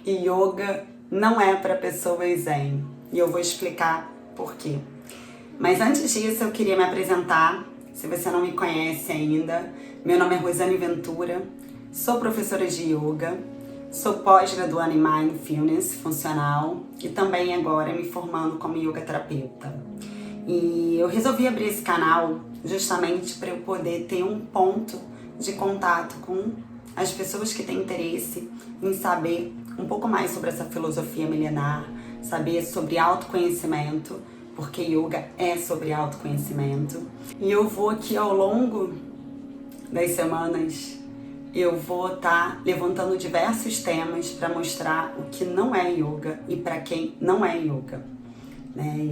Yoga não é para pessoas zen. E eu vou explicar por quê. Mas antes disso, eu queria me apresentar. Se você não me conhece ainda, meu nome é Rosane Ventura, sou professora de yoga, sou pós-graduada em Mindfulness funcional e também agora me formando como yoga terapeuta. E eu resolvi abrir esse canal justamente para eu poder ter um ponto de contato com as pessoas que têm interesse em saber um pouco mais sobre essa filosofia milenar, saber sobre autoconhecimento, porque yoga é sobre autoconhecimento. E eu vou aqui ao longo das semanas, eu vou estar levantando diversos temas para mostrar o que não é yoga e para quem não é yoga.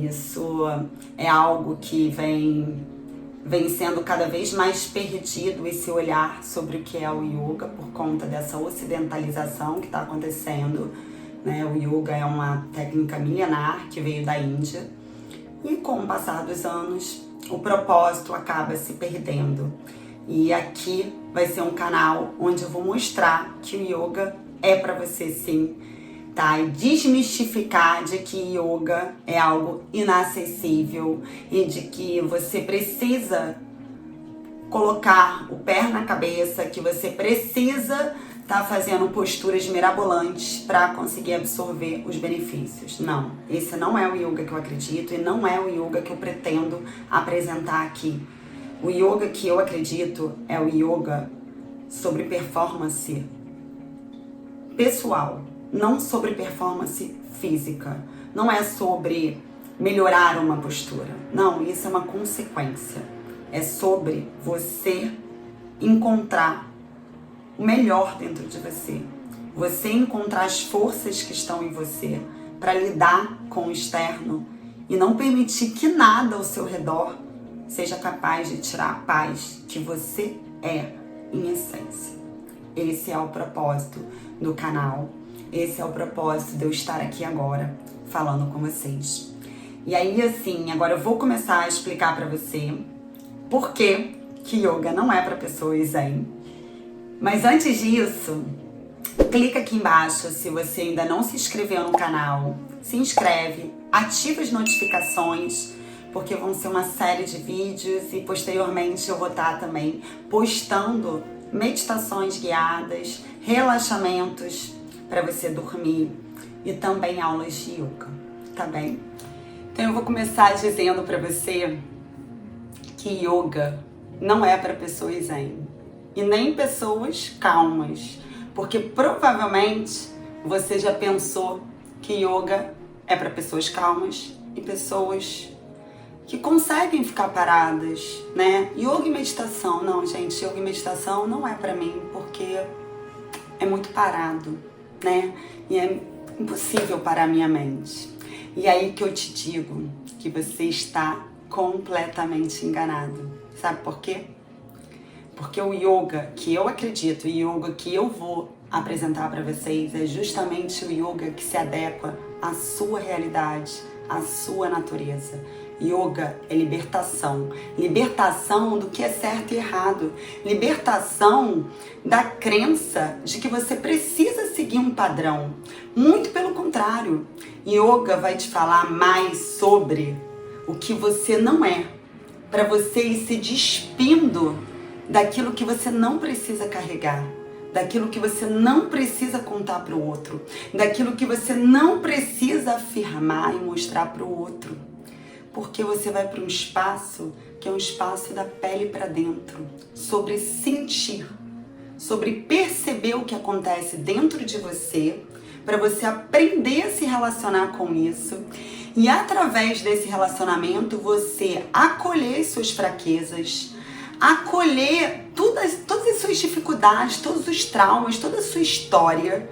Isso é algo que vem sendo cada vez mais perdido, esse olhar sobre o que é o yoga por conta dessa ocidentalização que está acontecendo. O yoga é uma técnica milenar que veio da Índia e com o passar dos anos o propósito acaba se perdendo. E aqui vai ser um canal onde eu vou mostrar que o yoga é para você sim, tá? E desmistificar de que yoga é algo inacessível e de que você precisa colocar o pé na cabeça, que você precisa estar fazendo posturas mirabolantes para conseguir absorver os benefícios. Não, esse não é o yoga que eu acredito e não é o yoga que eu pretendo apresentar aqui. O yoga que eu acredito é o yoga sobre performance pessoal, não sobre performance física. Não é sobre melhorar uma postura. Não, isso é uma consequência. É sobre você encontrar o melhor dentro de você. Você encontrar as forças que estão em você para lidar com o externo e não permitir que nada ao seu redor seja capaz de tirar a paz que você é em essência. Esse é o propósito do canal. Esse é o propósito de eu estar aqui agora falando com vocês. E aí, assim, agora eu vou começar a explicar para você por que yoga não é para pessoas zen. Mas antes disso, clica aqui embaixo se você ainda não se inscreveu no canal. Se inscreve, ativa as notificações, porque vão ser uma série de vídeos e posteriormente eu vou estar também postando meditações guiadas, relaxamentos para você dormir e também aulas de yoga, tá bem? Então eu vou começar dizendo para você que yoga não é para pessoas zen e nem pessoas calmas, porque provavelmente você já pensou que yoga é para pessoas calmas e pessoas que conseguem ficar paradas, né? Yoga e meditação, não, gente, yoga e meditação não é para mim, porque é muito parado, né? E é impossível parar minha mente. E aí que eu te digo que você está completamente enganado. Sabe por quê? Porque o yoga que eu acredito, o yoga que eu vou apresentar para vocês é justamente o yoga que se adequa à sua realidade, à sua natureza. Yoga é libertação. Libertação do que é certo e errado. Libertação da crença de que você precisa seguir um padrão. Muito pelo contrário. Yoga vai te falar mais sobre o que você não é, para você ir se despindo daquilo que você não precisa carregar, daquilo que você não precisa contar para o outro, daquilo que você não precisa afirmar e mostrar para o outro. Porque você vai para um espaço que é um espaço da pele para dentro, sobre sentir, sobre perceber o que acontece dentro de você, para você aprender a se relacionar com isso e através desse relacionamento você acolher as suas fraquezas, acolher todas as suas dificuldades, todos os traumas, toda a sua história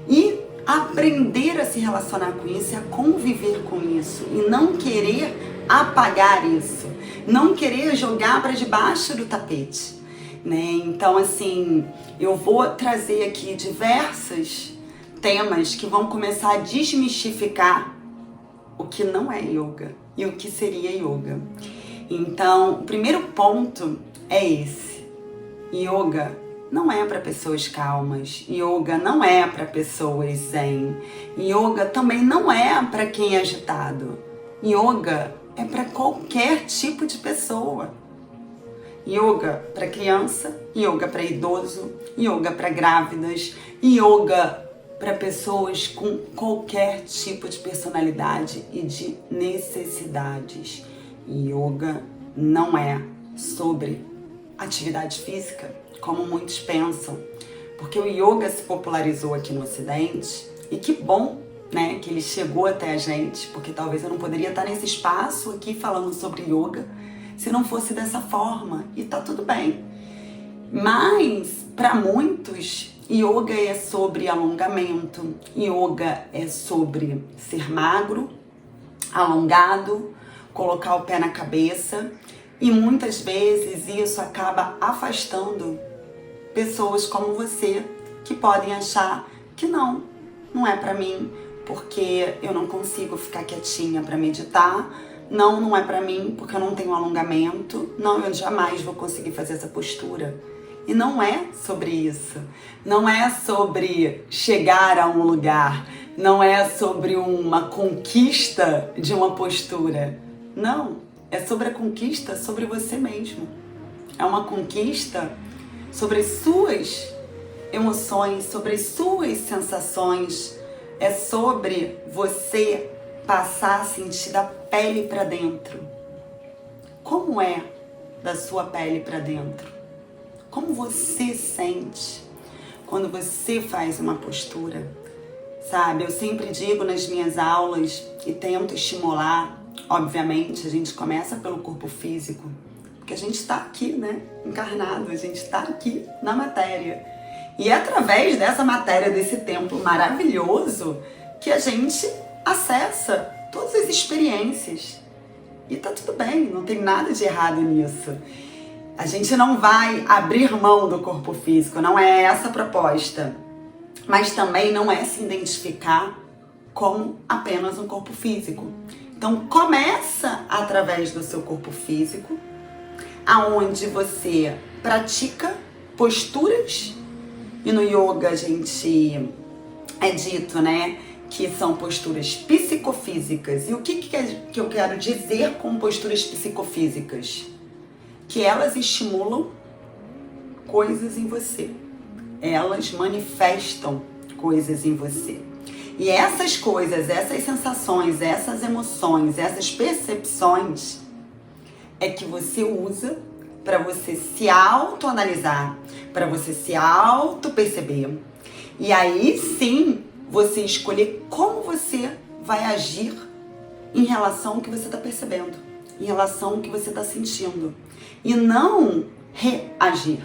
e aprender a se relacionar com isso e a conviver com isso e não querer apagar isso, não querer jogar para debaixo do tapete, né? Então, assim, eu vou trazer aqui diversos temas que vão começar a desmistificar o que não é yoga e o que seria yoga. Então, o primeiro ponto é esse: yoga não é para pessoas calmas. Yoga não é para pessoas zen. Yoga também não é para quem é agitado. Yoga é para qualquer tipo de pessoa. Yoga para criança, yoga para idoso, yoga para grávidas, yoga para pessoas com qualquer tipo de personalidade e de necessidades. Yoga não é sobre atividade física, como muitos pensam, porque o yoga se popularizou aqui no Ocidente, e que bom, né, que ele chegou até a gente, porque talvez eu não poderia estar nesse espaço aqui falando sobre yoga se não fosse dessa forma, e tá tudo bem. Mas, para muitos, yoga é sobre alongamento, yoga é sobre ser magro, alongado, colocar o pé na cabeça, e muitas vezes isso acaba afastando pessoas como você, que podem achar que não é para mim, porque eu não consigo ficar quietinha para meditar, não é para mim, porque eu não tenho alongamento, não, eu jamais vou conseguir fazer essa postura. E não é sobre isso, não é sobre chegar a um lugar, não é sobre uma conquista de uma postura, não, é sobre a conquista sobre você mesmo, é uma conquista sobre as suas emoções, sobre as suas sensações, é sobre você passar a sentir da pele para dentro. Como é da sua pele para dentro? Como você sente quando você faz uma postura? Sabe, eu sempre digo nas minhas aulas e tento estimular, obviamente, a gente começa pelo corpo físico, porque a gente está aqui, né, encarnado, a gente está aqui na matéria. E é através dessa matéria, desse templo maravilhoso, que a gente acessa todas as experiências. E tá tudo bem, não tem nada de errado nisso. A gente não vai abrir mão do corpo físico, não é essa a proposta. Mas também não é se identificar como apenas um corpo físico. Então começa através do seu corpo físico, aonde você pratica posturas, e no yoga a gente é dito, né, que são posturas psicofísicas. E o que eu quero dizer com posturas psicofísicas? Que elas estimulam coisas em você. Elas manifestam coisas em você. E essas coisas, essas sensações, essas emoções, essas percepções é que você usa para você se autoanalisar, para você se auto-perceber. E aí sim, você escolher como você vai agir em relação ao que você está percebendo, em relação ao que você está sentindo. E não reagir,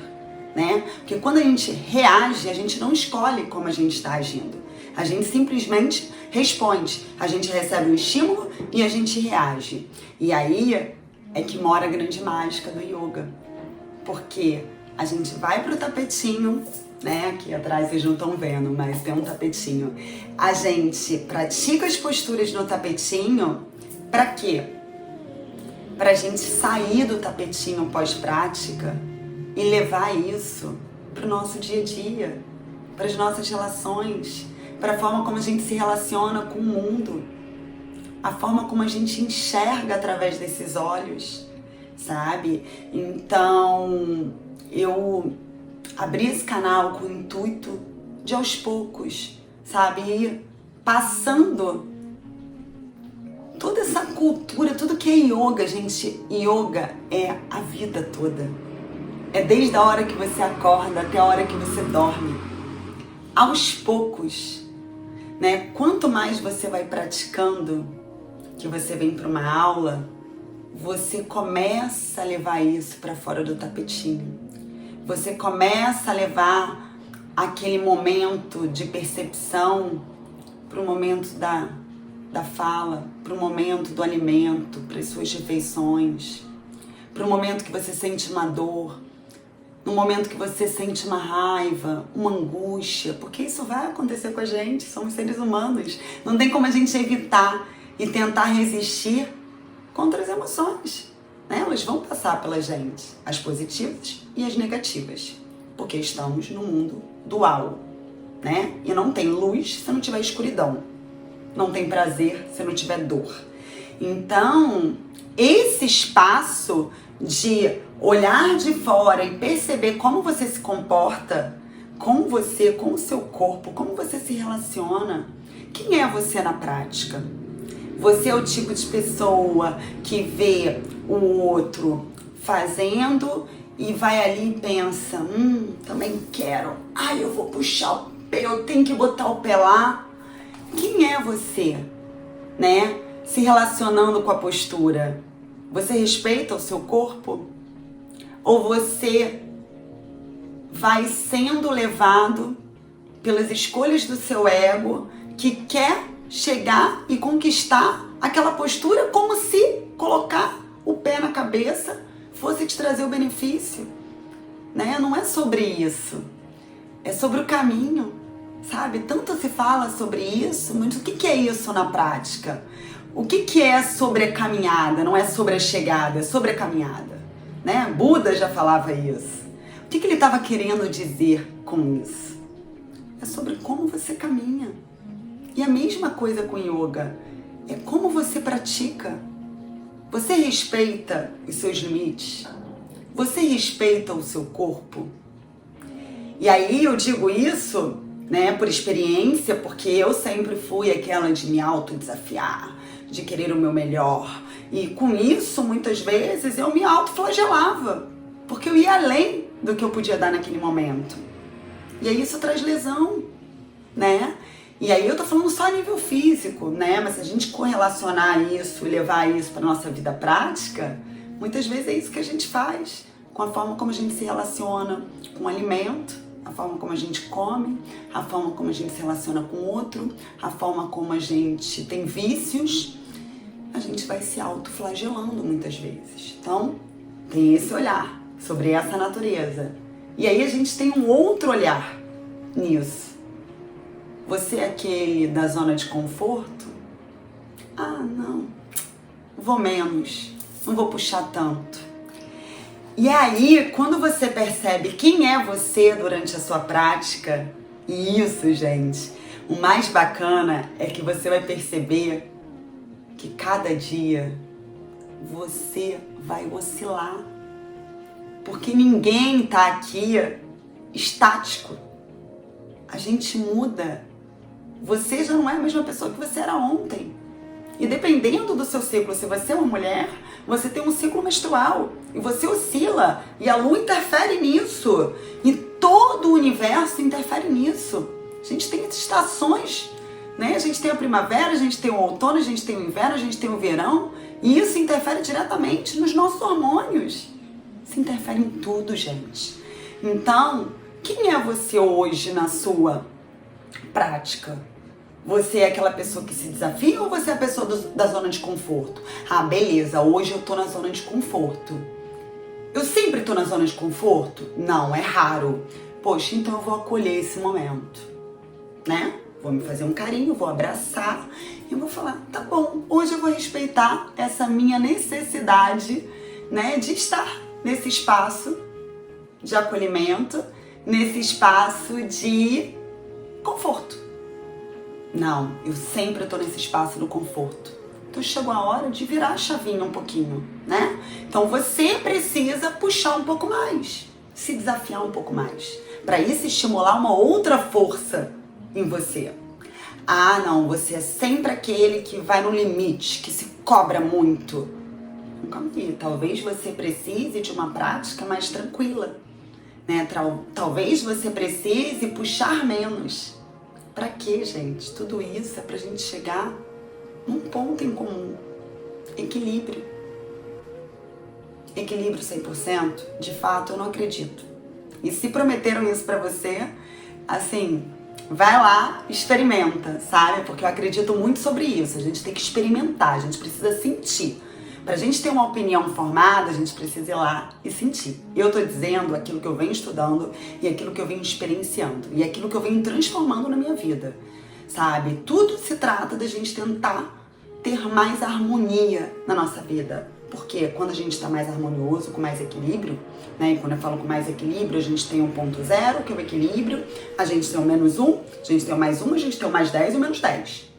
né? Porque quando a gente reage, a gente não escolhe como a gente está agindo. A gente simplesmente responde. A gente recebe um estímulo e a gente reage. E aí é que mora a grande mágica do yoga. Porque a gente vai pro tapetinho, né? Aqui atrás vocês não estão vendo, mas tem um tapetinho. A gente pratica as posturas no tapetinho. Pra quê? Pra gente sair do tapetinho pós-prática e levar isso pro nosso dia a dia, para as nossas relações, para a forma como a gente se relaciona com o mundo, a forma como a gente enxerga através desses olhos, sabe? Então, eu abri esse canal com o intuito de aos poucos, sabe? Ir passando toda essa cultura, tudo que é yoga, gente. Yoga é a vida toda. É desde a hora que você acorda até a hora que você dorme. Aos poucos, né? Quanto mais você vai praticando, que você vem para uma aula, você começa a levar isso para fora do tapetinho. Você começa a levar aquele momento de percepção para o momento da fala, para o momento do alimento, para as suas refeições, para o momento que você sente uma dor, no momento que você sente uma raiva, uma angústia, porque isso vai acontecer com a gente, somos seres humanos, não tem como a gente evitar e tentar resistir contra as emoções, né? Elas vão passar pela gente, as positivas e as negativas. porque estamos no mundo dual, né? E não tem luz se não tiver escuridão. Não tem prazer se não tiver dor. Então, esse espaço de olhar de fora e perceber como você se comporta com você, com o seu corpo, como você se relaciona. Quem é você na prática? Você é o tipo de pessoa que vê o outro fazendo e vai ali e pensa, também quero. Ai, eu vou puxar o pé, eu tenho que botar o pé lá. Quem é você, né? Se relacionando com a postura. Você respeita o seu corpo? Ou você vai sendo levado pelas escolhas do seu ego que quer chegar e conquistar aquela postura como se colocar o pé na cabeça fosse te trazer o benefício, né? Não é sobre isso, é sobre o caminho, sabe? Tanto se fala sobre isso, mas o que é isso na prática? O que é sobre a caminhada? Não é sobre a chegada, é sobre a caminhada, né? Buda já falava isso. O que ele estava querendo dizer com isso? É sobre como você caminha. E a mesma coisa com yoga, é como você pratica. Você respeita os seus limites? Você respeita o seu corpo? E aí eu digo isso, né, por experiência, porque eu sempre fui aquela de me autodesafiar, de querer o meu melhor. E com isso, muitas vezes, eu me autoflagelava, porque eu ia além do que eu podia dar naquele momento. E aí isso traz lesão, né? E aí eu tô falando só a nível físico, né? Mas se a gente correlacionar isso e levar isso para nossa vida prática, muitas vezes é isso que a gente faz, com a forma como a gente se relaciona com o alimento, a forma como a gente come, a forma como a gente se relaciona com o outro, a forma como a gente tem vícios, a gente vai se autoflagelando muitas vezes. Então, tem esse olhar sobre essa natureza. E aí a gente tem um outro olhar nisso. Você é aquele da zona de conforto? Ah, não, vou menos, não vou puxar tanto. E aí, quando você percebe quem é você durante a sua prática, e isso, gente, o mais bacana é que você vai perceber que cada dia você vai oscilar. Porque ninguém tá aqui estático. A gente muda. Você já não é a mesma pessoa que você era ontem. E dependendo do seu ciclo, se você é uma mulher, você tem um ciclo menstrual. E você oscila. E a lua interfere nisso. E todo o universo interfere nisso. A gente tem estações, né? A gente tem a primavera, a gente tem o outono, a gente tem o inverno, a gente tem o verão. E isso interfere diretamente nos nossos hormônios. Isso interfere em tudo, gente. Então, quem é você hoje na sua prática? Você é aquela pessoa que se desafia ou você é a pessoa da zona de conforto? Ah, beleza, hoje eu tô na zona de conforto. Eu sempre tô na zona de conforto? Não, é raro. Poxa, então eu vou acolher esse momento, né? Vou me fazer um carinho, vou abraçar e vou falar, tá bom, hoje eu vou respeitar essa minha necessidade, né, de estar nesse espaço de acolhimento, nesse espaço de conforto. Não, eu sempre tô nesse espaço do conforto. Então chegou a hora de virar a chavinha um pouquinho, né? Então você precisa puxar um pouco mais, se desafiar um pouco mais, para isso estimular uma outra força em você. Ah, não, você é sempre aquele que vai no limite, que se cobra muito. Calma aí, talvez você precise de uma prática mais tranquila, né? Talvez você precise puxar menos. Pra quê, gente? Tudo isso é pra gente chegar num ponto em comum. Equilíbrio. Equilíbrio 100%? De fato, eu não acredito. E se prometeram isso pra você, assim, vai lá, experimenta, sabe? Porque eu acredito muito sobre isso. A gente tem que experimentar, a gente precisa sentir. Pra gente ter uma opinião formada, a gente precisa ir lá e sentir. Eu tô dizendo aquilo que eu venho estudando e aquilo que eu venho experienciando e aquilo que eu venho transformando na minha vida, sabe? Tudo se trata da gente tentar ter mais harmonia na nossa vida, Porque quando a gente está mais harmonioso, com mais equilíbrio, né? E quando eu falo com mais equilíbrio, a gente tem um ponto zero, que é o equilíbrio, a gente tem o -1, a gente tem o +1, a gente tem o +10 e o -10.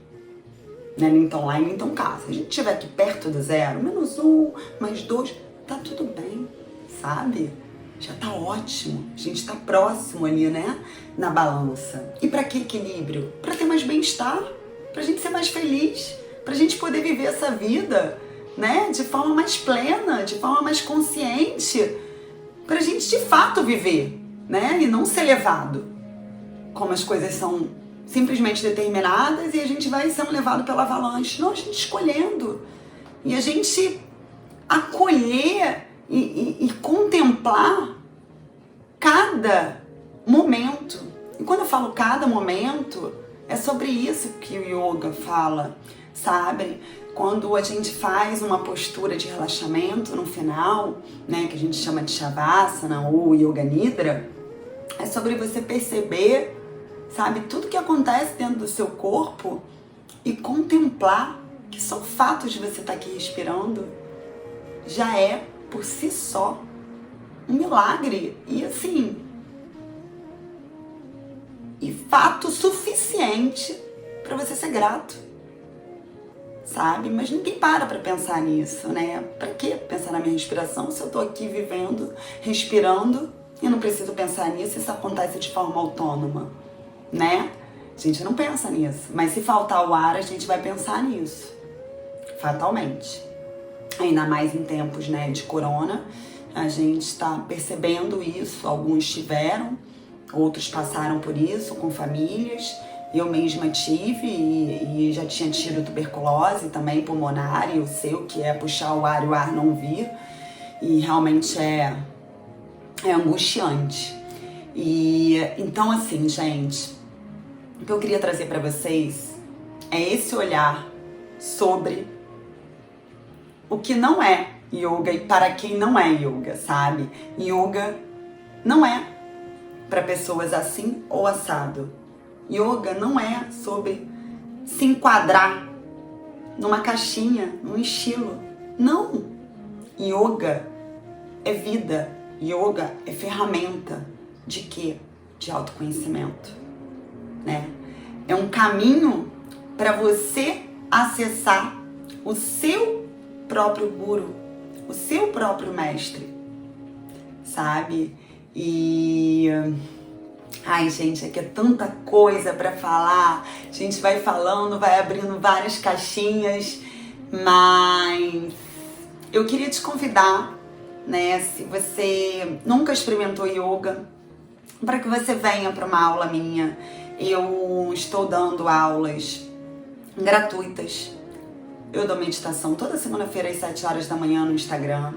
Né? Então lá e então cá. Se a gente estiver aqui perto do zero, -1, +2, tá tudo bem, sabe? Já tá ótimo. A gente tá próximo ali, né? Na balança. E para que equilíbrio? Para ter mais bem-estar, pra gente ser mais feliz, pra gente poder viver essa vida, né? De forma mais plena, de forma mais consciente, pra gente de fato viver, né? E não ser levado. Como as coisas são simplesmente determinadas e a gente vai sendo levado pela avalanche. Não, a gente escolhendo. E a gente acolher e contemplar cada momento. E quando eu falo cada momento, é sobre isso que o yoga fala, sabe? Quando a gente faz uma postura de relaxamento no final, né, que a gente chama de Shavasana ou Yoga Nidra, é sobre você perceber, sabe, tudo que acontece dentro do seu corpo e contemplar que só o fato de você estar aqui respirando já é, por si só, um milagre. E assim, e fato suficiente para você ser grato, sabe? Mas ninguém para pensar nisso, né? Para que pensar na minha respiração se eu tô aqui vivendo, respirando e não preciso pensar nisso? Isso acontece de forma autônoma, né? A gente não pensa nisso, mas se faltar o ar, a gente vai pensar nisso, fatalmente. Ainda mais em tempos, né, de corona, a gente está percebendo isso. Alguns tiveram, outros passaram por isso com famílias. Eu mesma tive e já tinha tido tuberculose também pulmonar, e eu sei o que é puxar o ar e o ar não vir. E realmente é angustiante. E então, assim, gente, o que eu queria trazer para vocês é esse olhar sobre o que não é yoga e para quem não é yoga, sabe? Yoga não é para pessoas assim ou assado. Yoga não é sobre se enquadrar numa caixinha, num estilo. Não! Yoga é vida. Yoga é ferramenta de quê? De autoconhecimento, né? É um caminho para você acessar o seu próprio guru, o seu próprio mestre, sabe? E ai, gente, aqui é tanta coisa para falar. A gente vai falando, vai abrindo várias caixinhas, mas eu queria te convidar, né, se você nunca experimentou yoga, para que você venha para uma aula minha. Eu estou dando aulas gratuitas. Eu dou meditação toda segunda-feira às 7 horas da manhã no Instagram.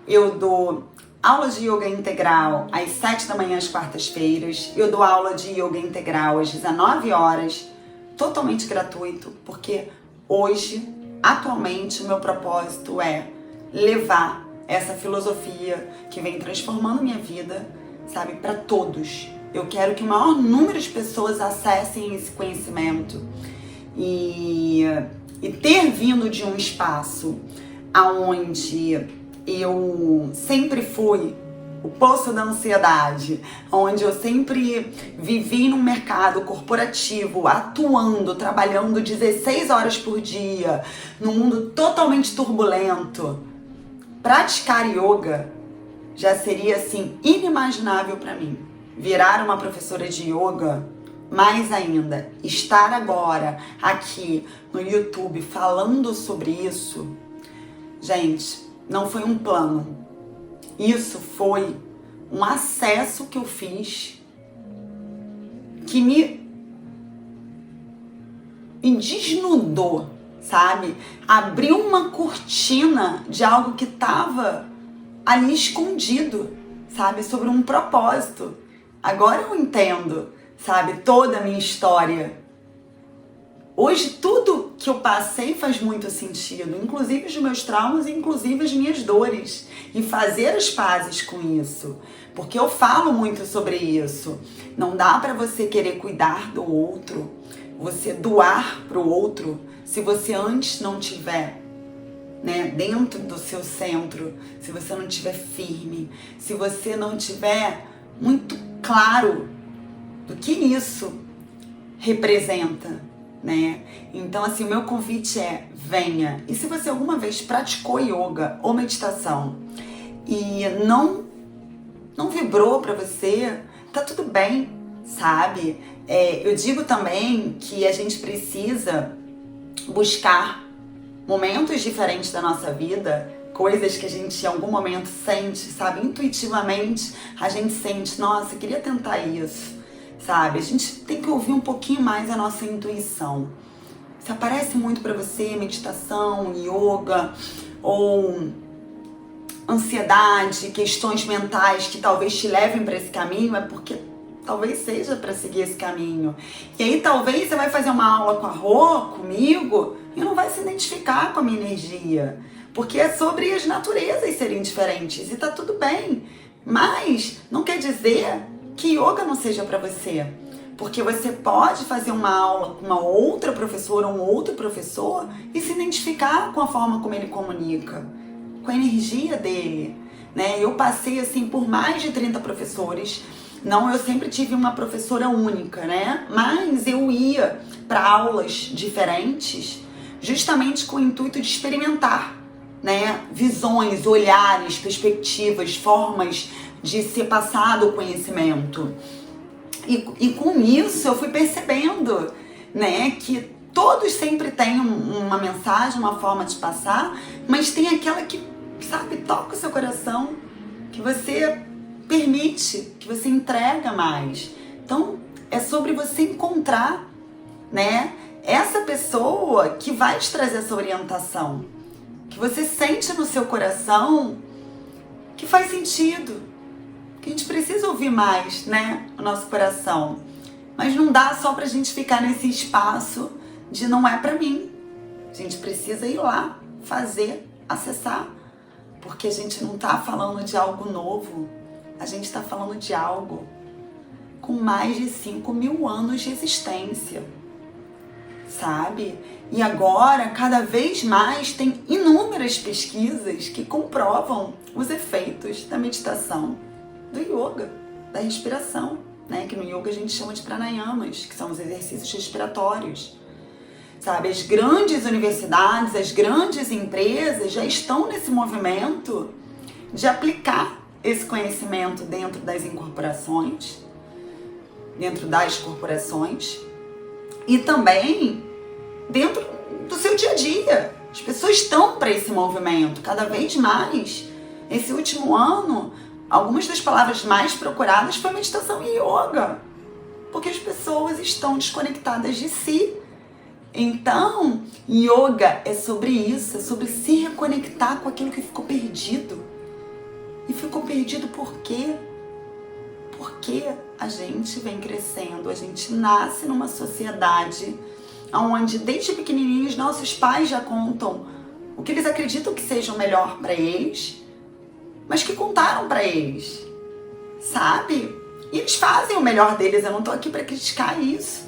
Eu dou aula de yoga integral às 7 da manhã às quartas-feiras. Eu dou aula de yoga integral às 19 horas, totalmente gratuito, porque hoje, atualmente, o meu propósito é levar essa filosofia que vem transformando minha vida, sabe, para todos. Eu quero que o maior número de pessoas acessem esse conhecimento. E ter vindo de um espaço aonde eu sempre fui o poço da ansiedade, onde eu sempre vivi num mercado corporativo, atuando, trabalhando 16 horas por dia, num mundo totalmente turbulento, praticar yoga já seria assim inimaginável para mim. Virar uma professora de yoga, mais ainda, estar agora aqui no YouTube falando sobre isso, gente, não foi um plano. Isso foi um acesso que eu fiz que me desnudou, sabe? Abriu uma cortina de algo que estava ali escondido, sabe? Sobre um propósito. Agora eu entendo, sabe? Toda a minha história. Hoje tudo que eu passei faz muito sentido, inclusive os meus traumas e inclusive as minhas dores. E fazer as pazes com isso. Porque eu falo muito sobre isso. Não dá para você querer cuidar do outro, você doar pro outro, se você antes não tiver né, dentro do seu centro, se você não estiver firme, se você não tiver muito claro do que isso representa, né? Então, assim, o meu convite é: venha. E se você alguma vez praticou yoga ou meditação e não vibrou para você, tá tudo bem, sabe? Eu digo também que a gente precisa buscar momentos diferentes da nossa vida, coisas que a gente em algum momento sente, sabe? Intuitivamente a gente sente, nossa, eu queria tentar isso, sabe? A gente tem que ouvir um pouquinho mais a nossa intuição. Se aparece muito para você meditação, yoga ou ansiedade, questões mentais que talvez te levem para esse caminho, é porque talvez seja para seguir esse caminho. E aí talvez você vai fazer uma aula com a Rô, comigo, e não vai se identificar com a minha energia, porque é sobre as naturezas serem diferentes e tá tudo bem. Mas não quer dizer que yoga não seja para você, porque você pode fazer uma aula com uma outra professora ou um outro professor e se identificar com a forma como ele comunica, com a energia dele, né? Eu passei assim por mais de 30 professores. Não, eu sempre tive uma professora única, né? Mas eu ia para aulas diferentes justamente com o intuito de experimentar, né? Visões, olhares, perspectivas, formas de ser passado o conhecimento. E com isso eu fui percebendo, né, que todos sempre têm uma mensagem, uma forma de passar, mas tem aquela que, sabe, toca o seu coração, que você permite, que você entrega mais. Então, é sobre você encontrar, né, essa pessoa que vai te trazer essa orientação, que você sente no seu coração que faz sentido, que a gente precisa ouvir mais, né, o nosso coração. Mas não dá só pra gente ficar nesse espaço de não é pra mim. A gente precisa ir lá, fazer, acessar, porque a gente não tá falando de algo novo. A gente está falando de algo com mais de 5.000 anos de existência, sabe? E agora, cada vez mais, tem inúmeras pesquisas que comprovam os efeitos da meditação, do yoga, da respiração, né? Que no yoga a gente chama de pranayamas, que são os exercícios respiratórios, sabe? As grandes universidades, as grandes empresas já estão nesse movimento de aplicar esse conhecimento dentro das incorporações, dentro das corporações e também dentro do seu dia a dia. As pessoas estão para esse movimento cada vez mais. Esse último ano, algumas das palavras mais procuradas foi meditação e yoga, porque as pessoas estão desconectadas de si. Então, yoga é sobre isso, é sobre se reconectar com aquilo que ficou perdido. E ficou perdido por quê? Porque a gente vem crescendo, a gente nasce numa sociedade onde desde pequenininhos nossos pais já contam o que eles acreditam que seja o melhor para eles, mas que contaram para eles, sabe? E eles fazem o melhor deles, eu não tô aqui para criticar isso.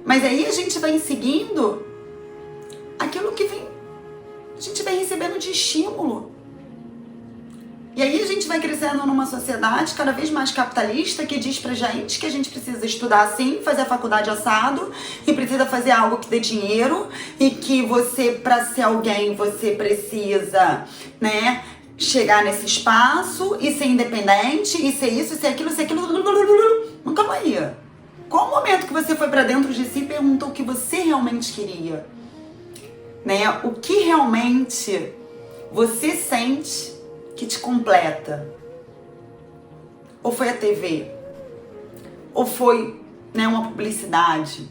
Mas aí a gente vai seguindo aquilo que a gente vai recebendo de estímulo. E aí a gente vai crescendo numa sociedade cada vez mais capitalista que diz pra gente que a gente precisa estudar assim, fazer a faculdade assado, e precisa fazer algo que dê dinheiro, e que você, pra ser alguém, você precisa, né, chegar nesse espaço e ser independente, e ser isso, e ser aquilo, Mas calma aí. Qual o momento que você foi pra dentro de si e perguntou o que você realmente queria? Né? O que realmente você sente que te completa? Ou foi a TV? Ou foi, né, uma publicidade?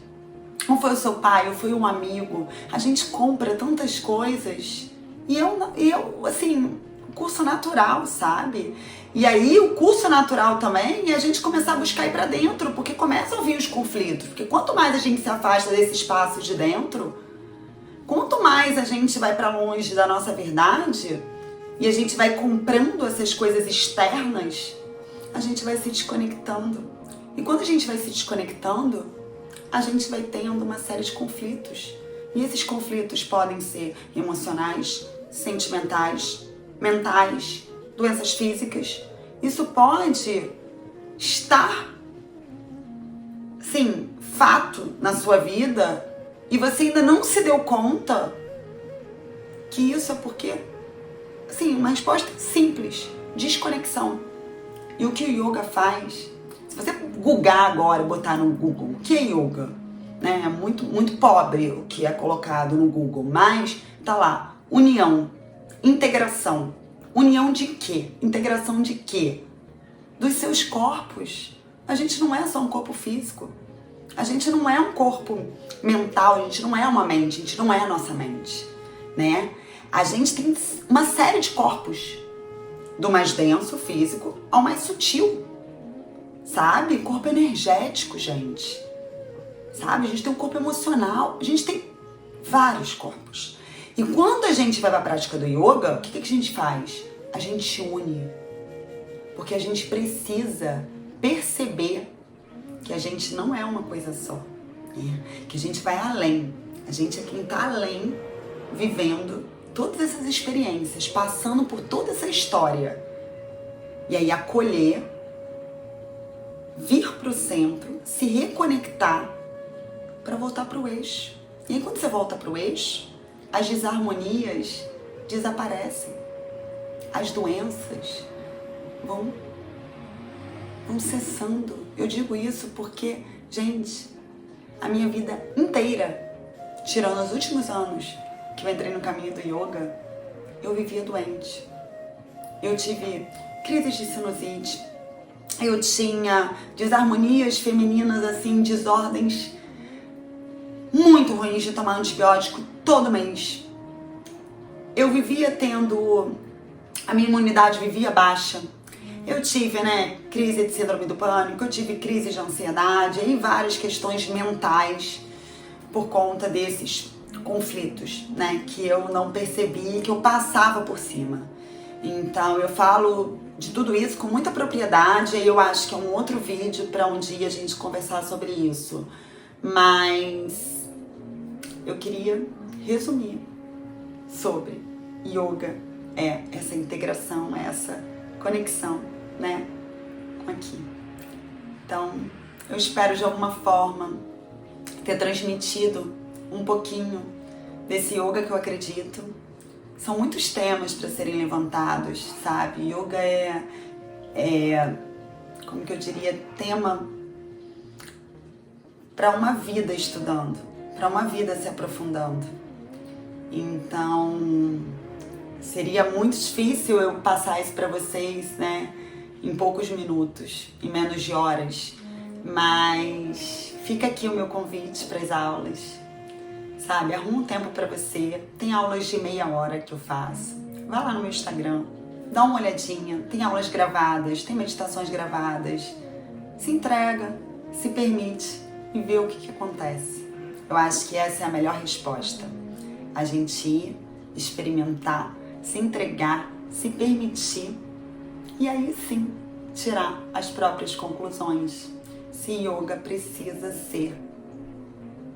Ou foi o seu pai? Ou foi um amigo? A gente compra tantas coisas. E eu assim, curso natural, sabe? E aí o curso natural também é a gente começar a buscar ir pra dentro, porque começam a vir os conflitos. Porque quanto mais a gente se afasta desse espaço de dentro, quanto mais a gente vai pra longe da nossa verdade, e a gente vai comprando essas coisas externas, a gente vai se desconectando. E quando a gente vai se desconectando, a gente vai tendo uma série de conflitos. E esses conflitos podem ser emocionais, sentimentais, mentais, doenças físicas. Isso pode estar, sim, fato na sua vida e você ainda não se deu conta que isso é porque, sim, uma resposta simples, desconexão. E o que o yoga faz, se você googlar agora, botar no Google, o que é yoga? Né? É muito pobre o que é colocado no Google, mas tá lá, união, integração. União de quê? Integração de quê? Dos seus corpos. A gente não é só um corpo físico. A gente não é um corpo mental, a gente não é uma mente, a gente não é a nossa mente, né? A gente tem uma série de corpos, do mais denso, físico, ao mais sutil, sabe? Corpo energético, gente, sabe? A gente tem um corpo emocional, a gente tem vários corpos. E quando a gente vai para a prática do yoga, o que a gente faz? A gente une, porque a gente precisa perceber que a gente não é uma coisa só, né? Que a gente vai além, a gente é quem está além, vivendo todas essas experiências, passando por toda essa história. E aí acolher, vir para o centro, se reconectar para voltar para o eixo. E aí quando você volta para o eixo, as desarmonias desaparecem, as doenças vão cessando. Eu digo isso porque, gente, a minha vida inteira, tirando os últimos anos que eu entrei no caminho do yoga, eu vivia doente. Eu tive crises de sinusite, eu tinha desarmonias femininas, assim, desordens muito ruins de tomar antibiótico todo mês. Eu vivia tendo, a minha imunidade vivia baixa. Eu tive, crise de síndrome do pânico, eu tive crise de ansiedade e várias questões mentais por conta desses conflitos, que eu não percebi, que eu passava por cima. Então eu falo de tudo isso com muita propriedade e eu acho que é um outro vídeo para um dia a gente conversar sobre isso. Mas eu queria resumir sobre yoga, essa integração, essa conexão, aqui. Então, eu espero de alguma forma ter transmitido um pouquinho desse yoga que eu acredito. São muitos temas para serem levantados, sabe? Yoga como que eu diria, tema para uma vida estudando, para uma vida se aprofundando. Então, seria muito difícil eu passar isso para vocês, em poucos minutos, em menos de horas. Mas fica aqui o meu convite para as aulas, sabe? Arruma um tempo para você. Tem aulas de meia hora que eu faço. Vai lá no meu Instagram, dá uma olhadinha. Tem aulas gravadas, tem meditações gravadas. Se entrega, se permite e vê o que acontece. Eu acho que essa é a melhor resposta. A gente ir, experimentar, se entregar, se permitir e aí sim tirar as próprias conclusões. Se yoga precisa ser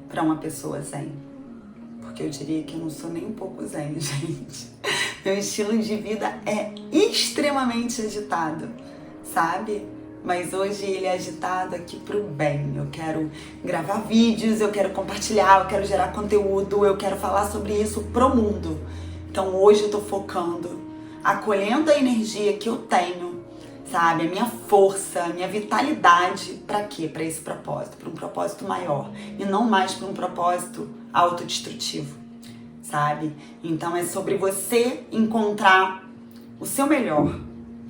para uma pessoa zen. Porque eu diria que eu não sou nem um pouco zen, gente. Meu estilo de vida é extremamente agitado, sabe? Mas hoje ele é agitado aqui pro bem. Eu quero gravar vídeos, eu quero compartilhar, eu quero gerar conteúdo, eu quero falar sobre isso pro mundo. Então hoje eu tô focando, acolhendo a energia que eu tenho, sabe? A minha força, a minha vitalidade. Pra quê? Pra esse propósito, pra um propósito maior. E não mais pra um propósito autodestrutivo, sabe? Então é sobre você encontrar o seu melhor.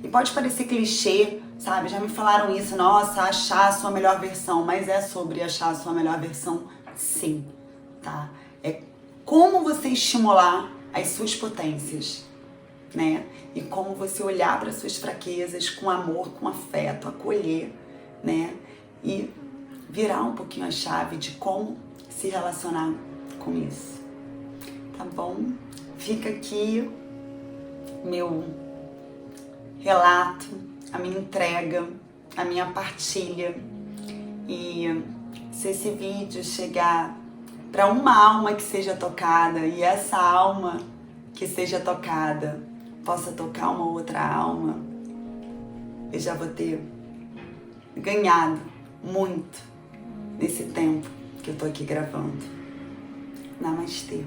E pode parecer clichê, sabe? Já me falaram isso, nossa, achar a sua melhor versão. Mas é sobre achar a sua melhor versão, sim, tá? É como você estimular as suas potências, E como você olhar para suas fraquezas com amor, com afeto, acolher, E virar um pouquinho a chave de como se relacionar com isso. Tá bom? Fica aqui meu relato, a minha entrega, a minha partilha. E se esse vídeo chegar para uma alma que seja tocada e essa alma que seja tocada possa tocar uma outra alma, eu já vou ter ganhado muito nesse tempo que eu tô aqui gravando. Namastê.